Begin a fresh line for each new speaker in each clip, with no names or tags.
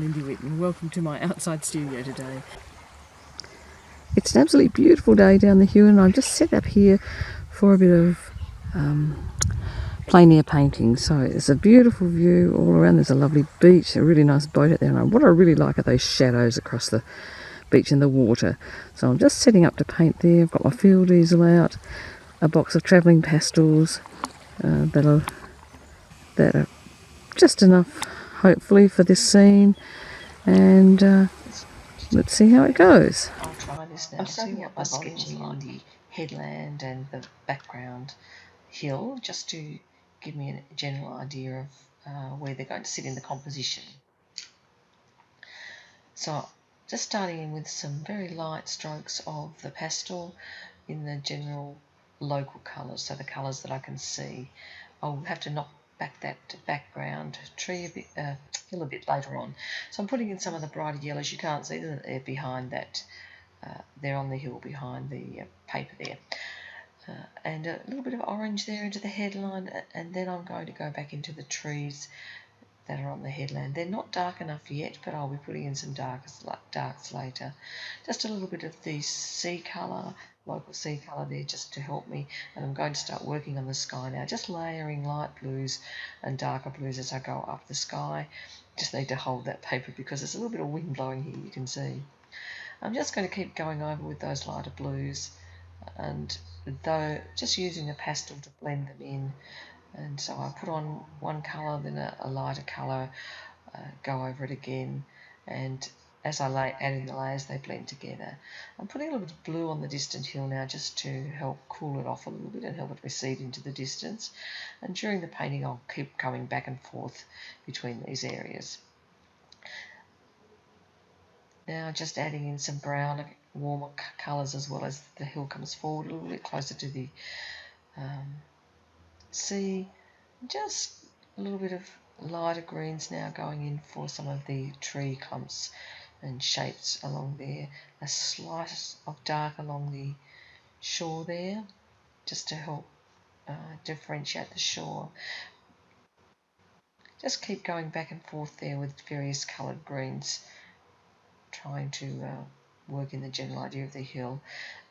Lindy Whitten. Welcome to my outside studio today. It's an absolutely beautiful day down the hill, and I've just set up here for a bit of plein air painting. So it's a beautiful view all around. There's a lovely beach, a really nice boat out there, and what I really like are those shadows across the beach and the water. So I'm just setting up to paint there. I've got my field easel out, a box of travelling pastels that are just enough, hopefully, for this scene, and let's see how it goes. I'll try this now to see what my sketches like the headland and the background hill, just to give me a general idea of where they're going to sit in the composition. So just starting in with some very light strokes of the pastel in the general local colours, so the colours that I can see. I'll have to knock back that background tree a bit, hill a bit later on. So I'm putting in some of the brighter yellows. You can't see them, they're behind that. They're on the hill behind the paper there. And a little bit of orange there into the headline, and then I'm going to go back into the trees that are on the headland. They're not dark enough yet, but I'll be putting in some darks later. Just a little bit of the sea colour, local sea colour there, just to help me. And I'm going to start working on the sky now, just layering light blues and darker blues as I go up the sky. Just need to hold that paper because there's a little bit of wind blowing here, you can see. I'm just going to keep going over with those lighter blues, and though just using a pastel to blend them in. And so I put on one colour, then a lighter colour, go over it again, and as I add in the layers, they blend together. I'm putting a little bit of blue on the distant hill now, just to help cool it off a little bit and help it recede into the distance. And during the painting, I'll keep coming back and forth between these areas. Now just adding in some brown, warmer colours as well as the hill comes forward a little bit closer to the sea. Just a little bit of lighter greens now going in for some of the tree clumps and shapes along there. A slice of dark along the shore there, just to help differentiate the shore. Just keep going back and forth there with various coloured greens, trying to work in the general idea of the hill.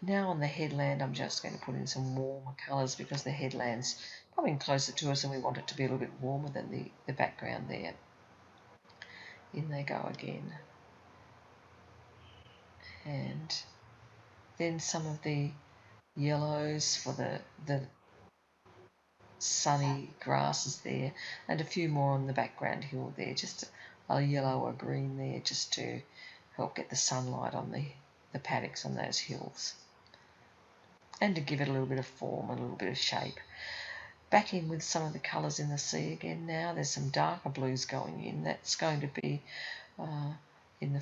Now on the headland, I'm just going to put in some warmer colours because the headland's coming closer to us and we want it to be a little bit warmer than the background there. In they go again. And then some of the yellows for the sunny grasses there, and a few more on the background hill there, just a yellow or green there, just to help get the sunlight on the paddocks on those hills, and to give it a little bit of form, a little bit of shape. Back in with some of the colours in the sea again now. There's some darker blues going in. That's going to be in the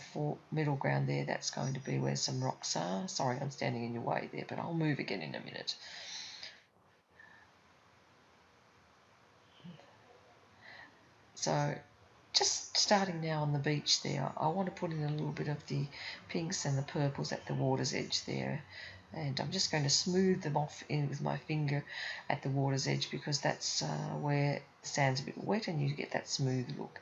middle ground there. That's going to be where some rocks are. Sorry, I'm standing in your way there, but I'll move again in a minute. So just starting now on the beach there, I want to put in a little bit of the pinks and the purples at the water's edge there, and I'm just going to smooth them off in with my finger at the water's edge because that's where the sand's a bit wet and you get that smooth look.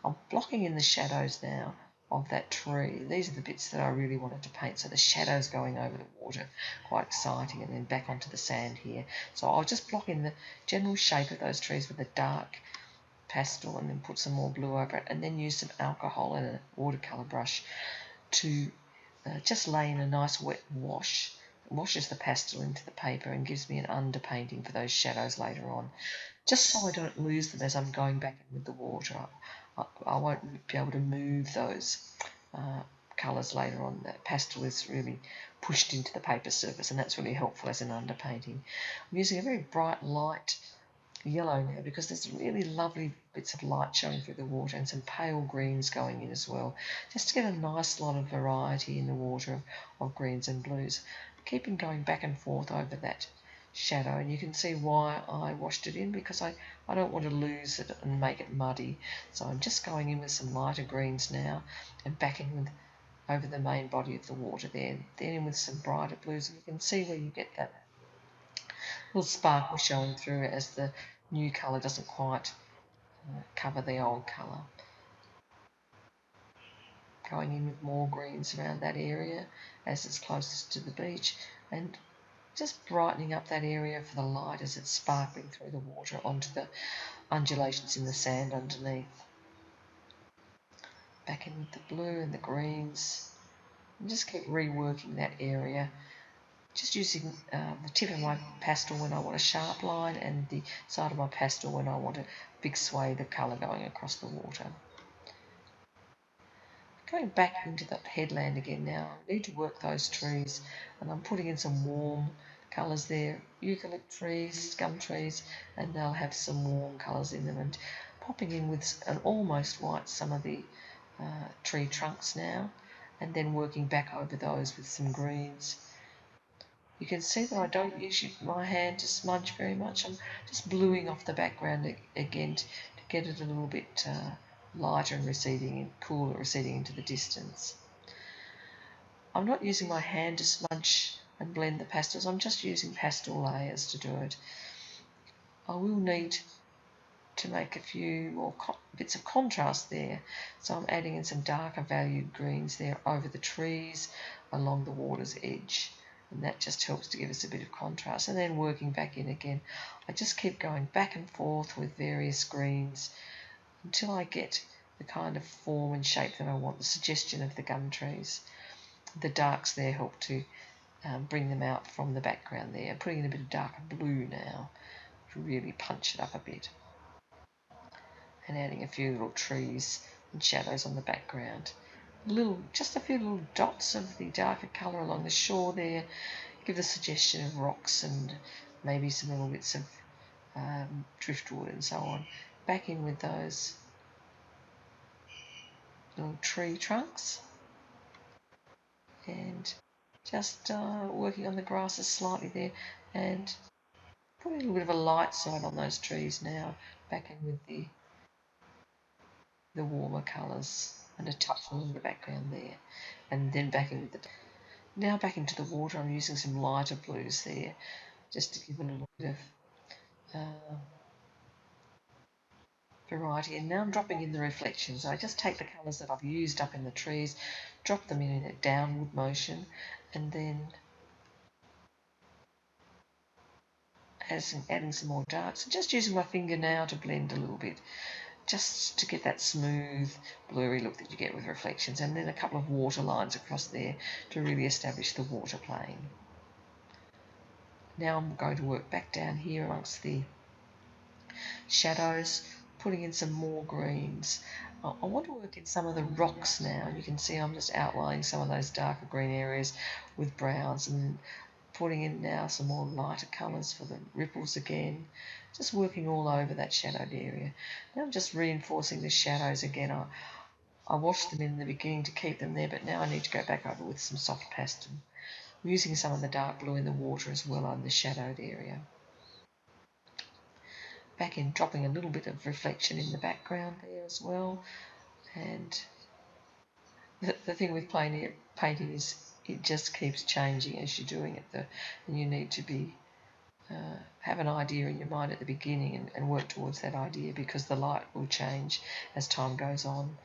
I'm blocking in the shadows now of that tree. These are the bits that I really wanted to paint, so the shadows going over the water, quite exciting, and then back onto the sand here. So I'll just block in the general shape of those trees with a dark pastel and then put some more blue over it, and then use some alcohol and a watercolour brush to just lay in a nice wet wash. It washes the pastel into the paper and gives me an underpainting for those shadows later on, just so I don't lose them as I'm going back in with the water. I won't be able to move those colours later on. That pastel is really pushed into the paper surface, and that's really helpful as an underpainting. I'm using a very bright light yellow now because there's really lovely bits of light showing through the water and some pale greens going in as well, just to get a nice lot of variety in the water of greens and blues. Keeping going back and forth over that shadow, and you can see why I washed it in, because I don't want to lose it and make it muddy. So I'm just going in with some lighter greens now and back in with over the main body of the water there, then in with some brighter blues, and you can see where you get that little sparkle showing through as the new colour doesn't quite cover the old colour. going in with more greens around that area as it's closest to the beach, and just brightening up that area for the light as it's sparkling through the water onto the undulations in the sand underneath. Back in with the blue and the greens, and just keep reworking that area, just using the tip of my pastel when I want a sharp line and the side of my pastel when I want a big swathe of colour going across the water. Going back into that headland again now, I need to work those trees, and I'm putting in some warm colours there, eucalypt trees, gum trees, and they'll have some warm colours in them, and popping in with an almost white some of the tree trunks now, and then working back over those with some greens. You can see that I don't use my hand to smudge very much. I'm just bluing off the background again to get it a little bit lighter and receding, cooler, receding into the distance. I'm not using my hand to smudge and blend the pastels. I'm just using pastel layers to do it. I will need to make a few more bits of contrast there. So I'm adding in some darker valued greens there over the trees along the water's edge. And that just helps to give us a bit of contrast. And then working back in again, I just keep going back and forth with various greens until I get the kind of form and shape that I want, the suggestion of the gum trees. The darks there help to bring them out from the background there. I'm putting in a bit of darker blue now to really punch it up a bit. And adding a few little trees and shadows on the background. Just a few little dots of the darker colour along the shore there give the suggestion of rocks and maybe some little bits of driftwood and so on. Back in with those little tree trunks and just working on the grasses slightly there and putting a little bit of a light side on those trees now. Back in with the warmer colours and a touch along the background there, and then back in with now back into the water. I'm using some lighter blues there just to give a little bit of variety, and now I'm dropping in the reflections. I just take the colours that I've used up in the trees, drop them in a downward motion, and then adding some more darks, and just using my finger now to blend a little bit, just to get that smooth, blurry look that you get with reflections, and then a couple of water lines across there to really establish the water plane. Now I'm going to work back down here amongst the shadows, putting in some more greens. I want to work in some of the rocks now. You can see I'm just outlining some of those darker green areas with browns, and putting in now some more lighter colours for the ripples again, just working all over that shadowed area. Now I'm just reinforcing the shadows again. I washed them in the beginning to keep them there, but now I need to go back over with some soft pastel. I'm using some of the dark blue in the water as well on the shadowed area. Back in, dropping a little bit of reflection in the background there as well. And the thing with plein painting is it just keeps changing as you're doing it, and you need to be have an idea in your mind at the beginning and work towards that idea, because the light will change as time goes on.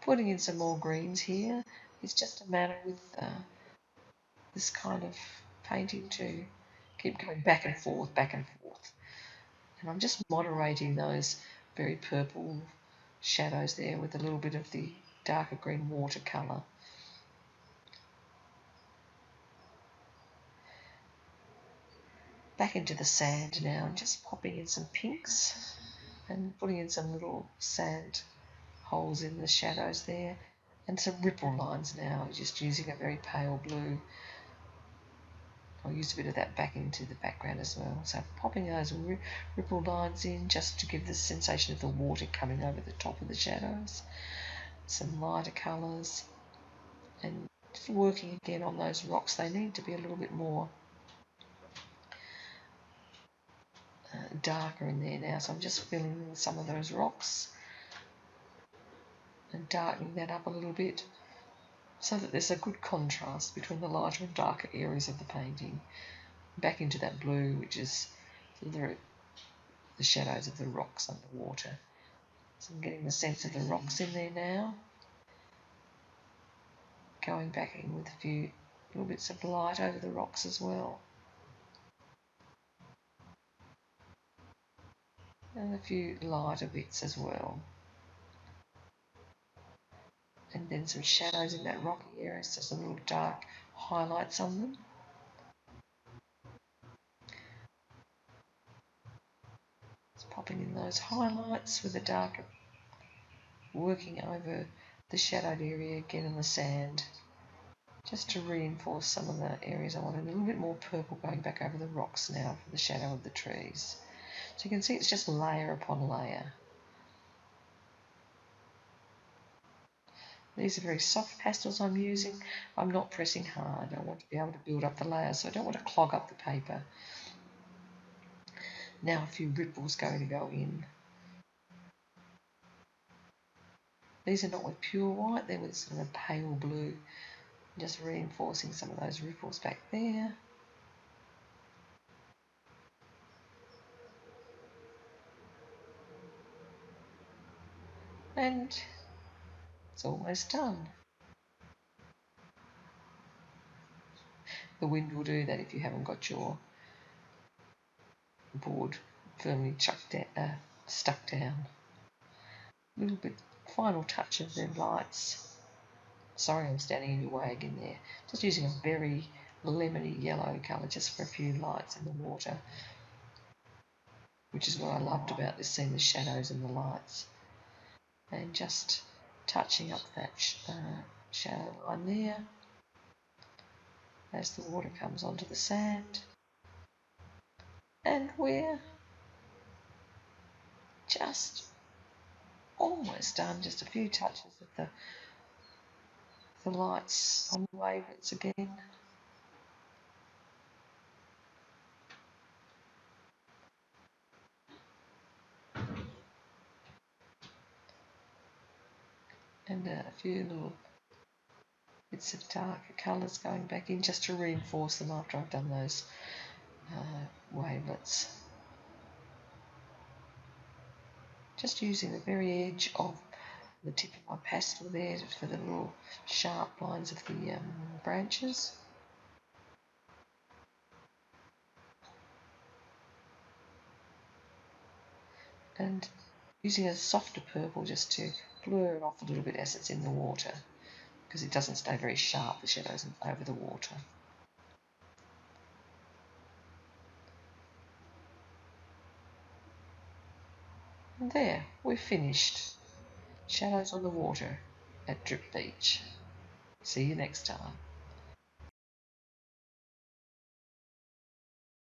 Putting in some more greens here. It's just a matter with this kind of painting to keep going back and forth, back and forth. And I'm just moderating those very purple shadows there with a little bit of the darker green watercolour. Back into the sand now, and just popping in some pinks and putting in some little sand holes in the shadows there, and some ripple lines now, just using a very pale blue. I'll use a bit of that back into the background as well. So popping those ripple lines in just to give the sensation of the water coming over the top of the shadows. Some lighter colours, and just working again on those rocks. They need to be a little bit more darker in there now, so I'm just filling in some of those rocks and darkening that up a little bit so that there's a good contrast between the lighter and darker areas of the painting. Back into that blue, which is the shadows of the rocks underwater. So I'm getting the sense of the rocks in there now. going back in with a few little bits of light over the rocks as well. And a few lighter bits as well. And then some shadows in that rocky area, so some little dark highlights on them. Just popping in those highlights with the darker, working over the shadowed area again in the sand, just to reinforce some of the areas. I wanted a little bit more purple going back over the rocks now for the shadow of the trees. So you can see it's just layer upon layer. These are very soft pastels I'm using. I'm not pressing hard. I want to be able to build up the layers, so I don't want to clog up the paper. Now a few ripples going to go in. These are not with pure white, they're with sort of a pale blue. Just reinforcing some of those ripples back there. And it's almost done. The wind will do that if you haven't got your board firmly stuck down. A little bit final touch of the lights. Sorry, I'm standing in your way again there. Just using a very lemony yellow colour just for a few lights in the water, which is what I loved about this scene, the shadows and the lights. And just touching up that shadow line there as the water comes onto the sand. And we're just almost done, just a few touches of the lights on the wavelets again. And a few little bits of darker colours going back in just to reinforce them after I've done those wavelets. Just using the very edge of the tip of my pastel there for the little sharp lines of the branches. And using a softer purple just to blur it off a little bit as it's in the water, because it doesn't stay very sharp, the shadows over the water. And there, we've finished. Shadows on the water at Drip Beach. See you next time.